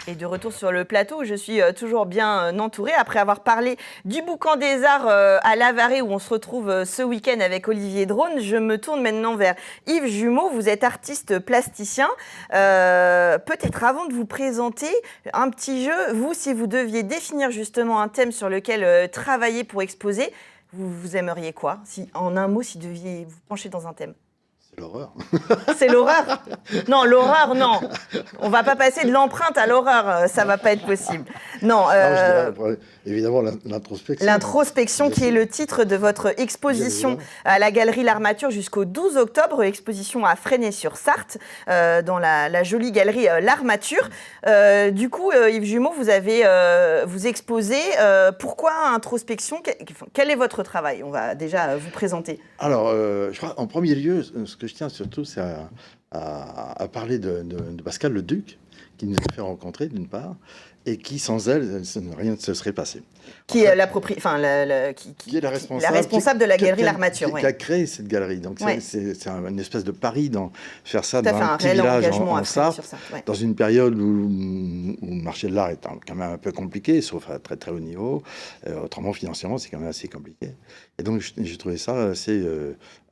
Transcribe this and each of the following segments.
Et de retour sur le plateau, je suis toujours bien entourée. Après avoir parlé du Boucan des Arts à Lavarée, où on se retrouve ce week-end avec Olivier Drone, je me tourne maintenant vers Yves Jumeau. Vous êtes artiste plasticien. Peut-être avant de vous présenter un petit jeu, vous, si vous deviez définir justement un thème sur lequel travailler pour exposer, vous aimeriez quoi? En un mot, si vous deviez vous pencher dans un thème. L'horreur. C'est l'horreur? Non, l'horreur, non. On va pas passer de l'empreinte à l'horreur, ça va pas être possible. Non, Je dirais, évidemment, l'introspection. L'introspection, qui est le titre de votre exposition à la Galerie L'Armature jusqu'au 12 octobre, exposition à Fresnay-sur-Sarthe, dans la jolie galerie L'Armature. Du coup, Yves Jumeau, vous exposez. Pourquoi introspection? Quel est votre travail? On va déjà vous présenter. Alors, je crois, en premier lieu, ce que je tiens surtout, c'est à parler de Pascal Leduc, qui nous a fait rencontrer, d'une part, et qui, sans elle, rien ne se serait passé. Qui est la responsable de la galerie L'Armature. Qui a créé cette galerie. Donc, c'est une espèce de pari dans faire ça dans un petit village en Sarthe, ouais. dans une période où le marché de l'art est quand même un peu compliqué, sauf à très très haut niveau. Autrement, financièrement, c'est quand même assez compliqué. Et donc, j'ai trouvé ça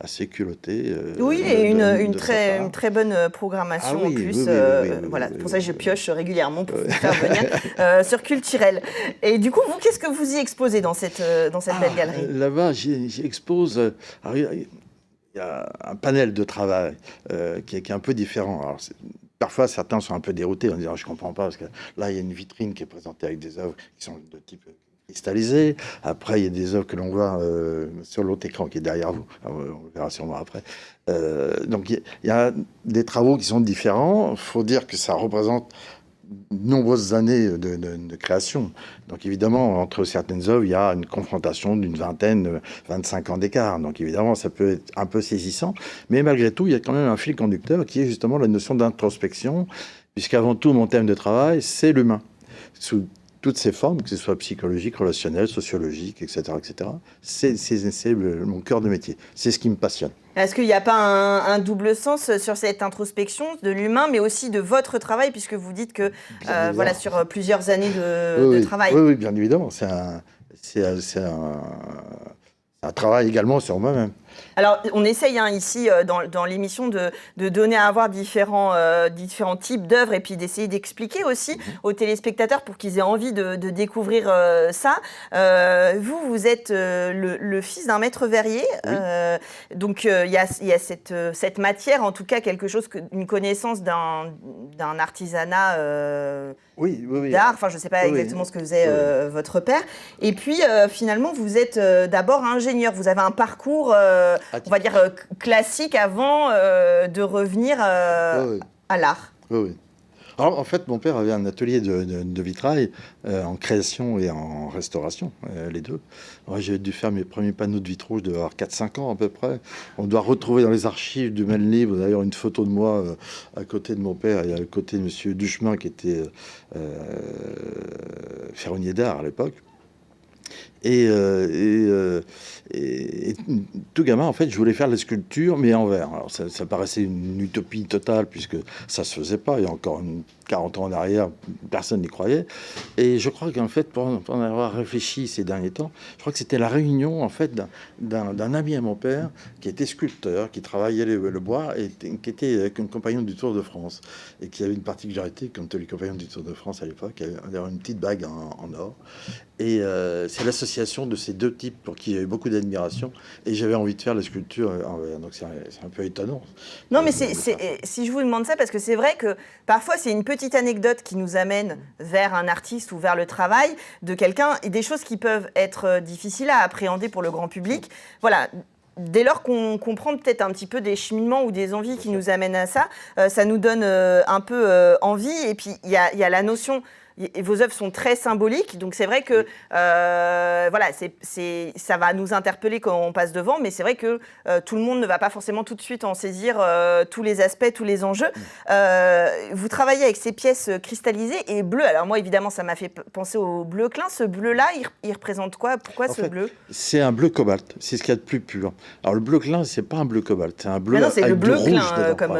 assez culotté. Oui, et une très bonne programmation en plus. Voilà, pour ça, je pioche régulièrement pour vous faire venir sur Culturel. Et du coup, vous, qu'est-ce que vous y exposez dans cette belle galerie? Là-bas, j'y expose... il y a un panel de travail qui est un peu différent. Alors, parfois, certains sont un peu déroutés en disant « je comprends pas », parce que là, il y a une vitrine qui est présentée avec des œuvres qui sont de type cristallisé. Après, il y a des œuvres que l'on voit sur l'autre écran qui est derrière vous. On le verra sûrement après. Donc, il y a des travaux qui sont différents. Il faut dire que ça représente de nombreuses années de création. Donc évidemment, entre certaines œuvres, il y a une confrontation d'une 25 ans d'écart. Donc évidemment, ça peut être un peu saisissant. Mais malgré tout, il y a quand même un fil conducteur qui est justement la notion d'introspection, puisqu'avant tout, mon thème de travail, c'est l'humain. Sous toutes ses formes, que ce soit psychologique, relationnel, sociologique, etc., etc. C'est mon cœur de métier. C'est ce qui me passionne. Est-ce qu'il n'y a pas un double sens sur cette introspection de l'humain, mais aussi de votre travail, puisque vous dites que voilà, sur plusieurs années de travail. Oui, bien évidemment. C'est un travail également sur moi-même. Alors, on essaye ici, dans l'émission, de donner à voir différents types d'œuvres et puis d'essayer d'expliquer aussi aux téléspectateurs pour qu'ils aient envie de découvrir ça. Vous êtes le fils d'un maître verrier. Oui. Donc, il y a cette matière, en tout cas, quelque chose, une connaissance d'un artisanat d'art. Enfin, je ne sais pas exactement ce que faisait votre père. Et puis, finalement, vous êtes d'abord ingénieur. Vous avez un parcours... on va dire classique avant de revenir à l'art. Oui. Alors, en fait, mon père avait un atelier de vitrail en création et en restauration, les deux. J'ai dû faire mes premiers panneaux de vitraux, je devais avoir 4-5 ans à peu près. On doit retrouver dans les archives du Maine Libre, d'ailleurs, une photo de moi à côté de mon père et à côté de M. Duchemin, qui était ferronnier d'art à l'époque. Et tout gamin, en fait, je voulais faire la sculpture, mais en verre. Alors, ça paraissait une utopie totale, puisque ça se faisait pas. Il y a encore 40 ans en arrière, personne n'y croyait. Et je crois qu'en fait, pour en avoir réfléchi ces derniers temps, je crois que c'était la réunion, en fait, d'un ami à mon père, qui était sculpteur, qui travaillait le bois, et qui était un compagnon du Tour de France, et qui avait une particularité, comme tous les compagnons du Tour de France à l'époque, d'avoir une petite bague en or. Et c'est l'association de ces deux types pour qui j'avais beaucoup d'admiration, et j'avais envie de faire la sculpture en verre. Donc c'est un peu étonnant. Non, mais si je vous demande ça, parce que c'est vrai que parfois c'est une petite anecdote qui nous amène vers un artiste ou vers le travail de quelqu'un, et des choses qui peuvent être difficiles à appréhender pour le grand public. Voilà. Dès lors qu'on comprend peut-être un petit peu des cheminements ou des envies qui nous amènent à ça, ça nous donne un peu envie. Et puis il y a la notion vos œuvres sont très symboliques, donc c'est vrai que voilà, ça va nous interpeller quand on passe devant, mais c'est vrai que tout le monde ne va pas forcément tout de suite en saisir tous les aspects, tous les enjeux. Vous travaillez avec ces pièces cristallisées et bleues. Alors moi, évidemment, ça m'a fait penser au bleu clin. Ce bleu-là, il représente quoi? Pourquoi ce bleu? C'est un bleu cobalt. C'est ce qu'il y a de plus pur. Alors le bleu clin, c'est pas un bleu cobalt, c'est un bleu c'est avec le bleu du clin, rouge dedans. comme.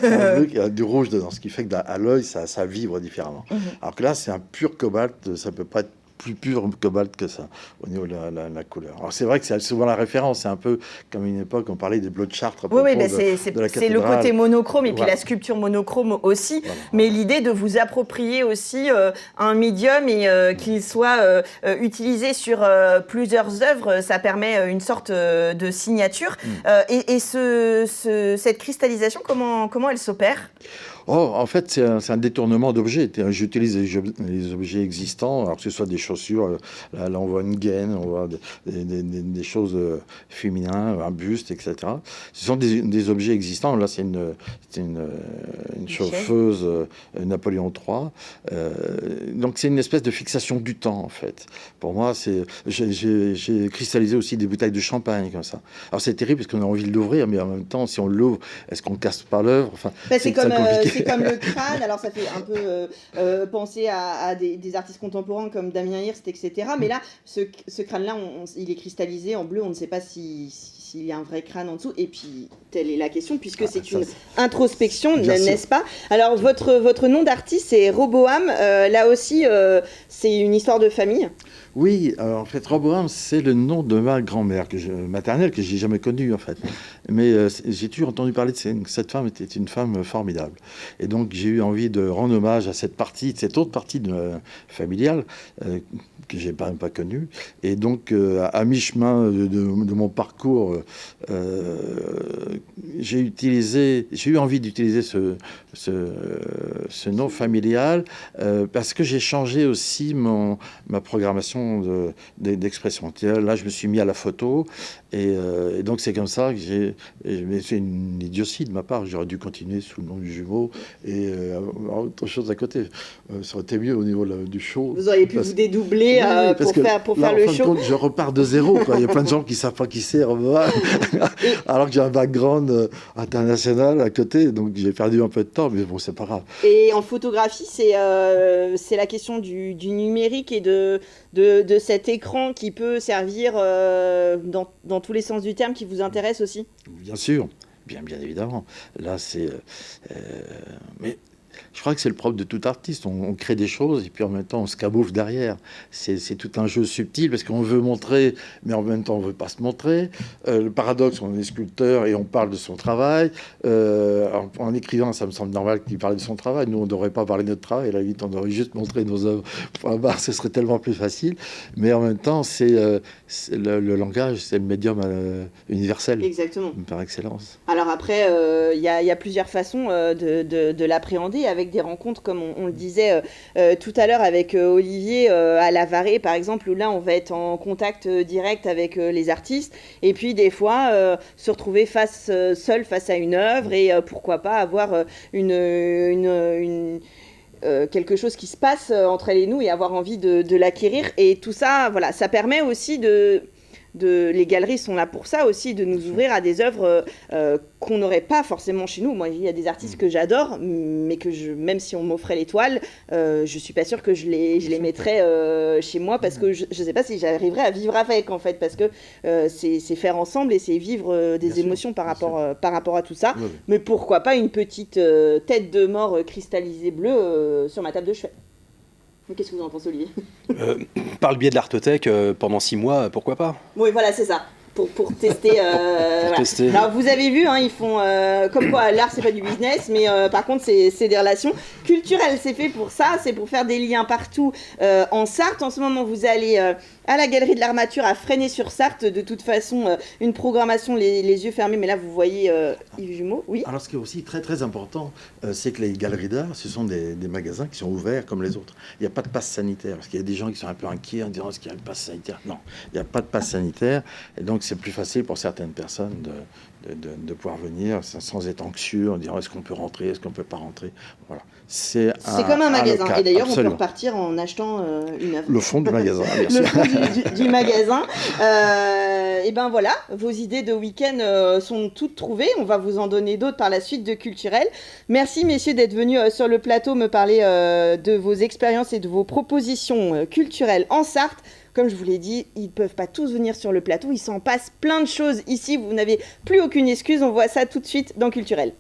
C'est un bleu qui a du rouge dedans, ce qui fait que à l'œil, ça vibre différemment. Alors que là, c'est un pur cobalt. Ça peut pas être plus pur cobalt que ça au niveau de la couleur. Alors c'est vrai que c'est souvent la référence, c'est un peu comme une époque on parlait des bleus de Chartres. Oui, c'est le côté monochrome et puis la sculpture monochrome aussi, mais l'idée de vous approprier aussi un médium et qu'il soit utilisé sur plusieurs œuvres, ça permet une sorte de signature. Et cette cristallisation, comment elle s'opère? En fait, c'est un détournement d'objets. J'utilise les objets existants, alors que ce soit des chaussures, là on voit une gaine, on voit des choses féminines, un buste, etc. Ce sont des objets existants. Là, c'est une chauffeuse Napoléon III. Donc, c'est une espèce de fixation du temps, en fait. Pour moi, j'ai cristallisé aussi des bouteilles de champagne, comme ça. Alors, c'est terrible, parce qu'on a envie de l'ouvrir, mais en même temps, si on l'ouvre, est-ce qu'on casse pas l'œuvre? Enfin, c'est compliqué. C'est comme le crâne, alors ça fait un peu penser à des artistes contemporains comme Damien Hirst, etc. Mais là, ce crâne-là, il est cristallisé en bleu, on ne sait pas s'il y a un vrai crâne en dessous. Et puis, telle est la question, puisque c'est une introspection, n'est-ce pas? Alors, votre nom d'artiste, c'est Roboam. Là aussi, c'est une histoire de famille. Oui, alors en fait, Roboam, c'est le nom de ma grand-mère maternelle que j'ai jamais connue en fait. Mais j'ai toujours entendu parler de cette femme était une femme formidable. Et donc j'ai eu envie de rendre hommage à cette autre partie familiale que j'ai pas connue. Et donc à mi-chemin de mon parcours, j'ai eu envie d'utiliser ce nom familial parce que j'ai changé aussi ma programmation d'expression. Là, je me suis mis à la photo et donc c'est comme ça que mais c'est une idiotie de ma part. J'aurais dû continuer sous le nom du jumeau et avoir autre chose à côté. Ça aurait été mieux au niveau du show. Vous auriez pu vous dédoubler pour faire le show. Compte, je repars de zéro. Il y a plein de gens qui savent pas qui c'est Roboam, alors que j'ai un background international à côté. Donc j'ai perdu un peu de temps, mais bon, c'est pas grave. Et en photographie, c'est la question du numérique et de cet écran qui peut servir dans tous les sens du terme, qui vous intéresse aussi? Bien sûr, bien évidemment. Là, mais je crois que c'est le propre de tout artiste. On crée des choses et puis en même temps, on se camoufle derrière. C'est tout un jeu subtil parce qu'on veut montrer, mais en même temps, on ne veut pas se montrer. Le paradoxe, on est sculpteur et on parle de son travail. En écrivant, ça me semble normal qu'il parle de son travail. Nous, on ne devrait pas parler de notre travail. À la limite, on devrait juste montrer nos œuvres. Ce serait tellement plus facile. Mais en même temps, le langage, c'est le médium universel. Exactement. Par excellence. Alors après, il y a plusieurs façons de l'appréhender, avec des rencontres, comme on le disait tout à l'heure avec Olivier à La Varée, par exemple, où là, on va être en contact direct avec les artistes. Et puis, des fois, se retrouver seul face à une œuvre et pourquoi pas avoir quelque chose qui se passe entre elle et nous et avoir envie de l'acquérir. Et tout ça, voilà, ça permet aussi les galeries sont là pour ça aussi, de nous ouvrir à des œuvres qu'on n'aurait pas forcément chez nous. Moi, il y a des artistes que j'adore, mais même si on m'offrait les toiles, je suis pas sûre que je les mettrais chez moi, parce que je sais pas si j'arriverais à vivre avec, en fait, parce que c'est faire ensemble et c'est vivre des émotions par rapport à tout ça. Oui. Mais pourquoi pas une petite tête de mort cristallisée bleue sur ma table de chevet. Qu'est-ce que vous en pensez, Olivier? Par le biais de l'Artothèque, pendant 6 mois, pourquoi pas? Oui, voilà, c'est ça. Pour tester. Pour tester. Alors, vous avez vu, ils font comme quoi l'art, c'est pas du business, mais par contre, c'est des relations culturelles. C'est fait pour ça, c'est pour faire des liens partout en Sarthe. En ce moment, vous allez à la Galerie de l'Armature à Fresnay-sur-Sarthe. De toute façon, une programmation les yeux fermés, mais là vous voyez Yves Jumeau. Oui. Alors ce qui est aussi très très important, c'est que les galeries d'art, ce sont des magasins qui sont ouverts comme les autres. Il n'y a pas de passe sanitaire, parce qu'il y a des gens qui sont un peu inquiets en disant est-ce qu'il y a le passe sanitaire. Non, il n'y a pas de passe sanitaire, et donc c'est plus facile pour certaines personnes de pouvoir venir sans être anxieux, en disant est-ce qu'on peut rentrer, est-ce qu'on ne peut pas rentrer. Voilà. C'est comme un magasin. local, Et d'ailleurs, absolument. on peut repartir en achetant une œuvre. Le fond du magasin, bien sûr. Le fond du magasin. Et ben voilà, vos idées de week-end sont toutes trouvées. On va vous en donner d'autres par la suite de Culturel. Merci messieurs d'être venus sur le plateau me parler de vos expériences et de vos propositions culturelles en Sarthe. Comme je vous l'ai dit, ils ne peuvent pas tous venir sur le plateau. Il s'en passe plein de choses ici. Vous n'avez plus aucune excuse. On voit ça tout de suite dans Culturel.